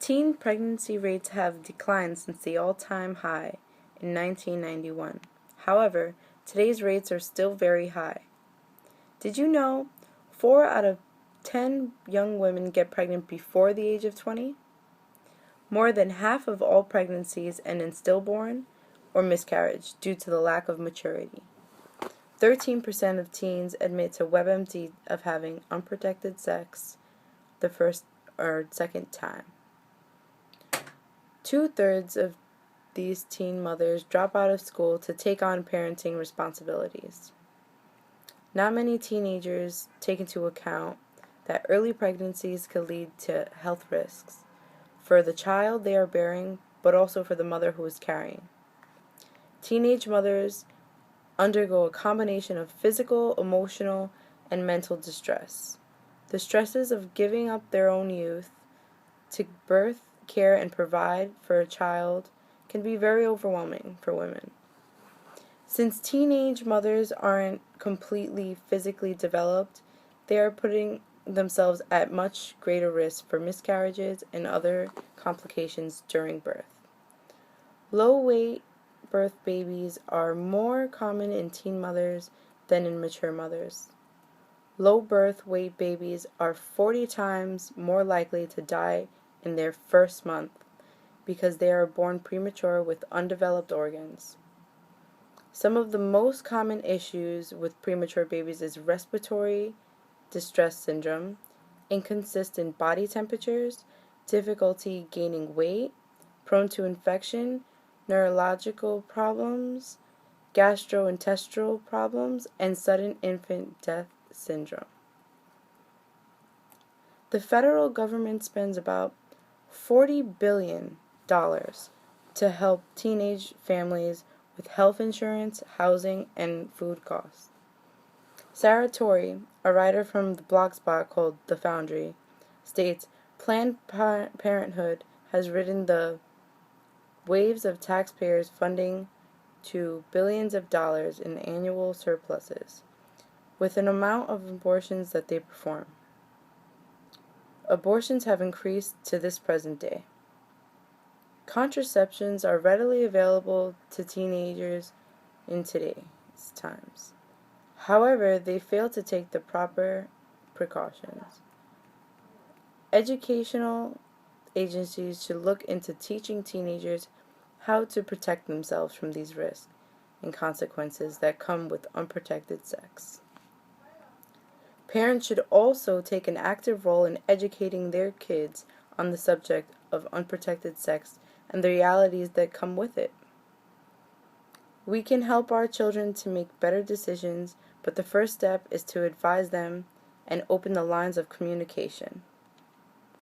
Teen pregnancy rates have declined since the all-time high in 1991. However, today's rates are still very high. Did you know 4 out of 10 young women get pregnant before the age of 20? More than half of all pregnancies end in stillborn or miscarriage due to the lack of maturity. 13% of teens admit to WebMD of having unprotected sex the first or second time. 2/3 of these teen mothers drop out of school to take on parenting responsibilities. Not many teenagers take into account that early pregnancies could lead to health risks for the child they are bearing, but also for the mother who is carrying. Teenage mothers undergo a combination of physical, emotional, and mental distress. The stresses of giving up their own youth to birth, care, and provide for a child can be very overwhelming for women. Since teenage mothers aren't completely physically developed, they are putting themselves at much greater risk for miscarriages and other complications during birth. Low-weight birth babies are more common in teen mothers than in mature mothers. Low birth weight babies are 40 times more likely to die in their first month because they are born premature with undeveloped organs. Some of the most common issues with premature babies is respiratory distress syndrome, inconsistent body temperatures, difficulty gaining weight, prone to infection, neurological problems, gastrointestinal problems, and sudden infant death syndrome. The federal government spends about $40 billion to help teenage families with health insurance, housing, and food costs. Sarah Torrey, a writer from the blogspot called The Foundry, states, Planned Parenthood has ridden the waves of taxpayers' funding to billions of dollars in annual surpluses, with an amount of abortions that they perform. Abortions have increased to this present day. Contraceptions are readily available to teenagers in today's times. However, they fail to take the proper precautions. Educational agencies should look into teaching teenagers how to protect themselves from these risks and consequences that come with unprotected sex. Parents should also take an active role in educating their kids on the subject of unprotected sex and the realities that come with it. We can help our children to make better decisions, but the first step is to advise them and open the lines of communication.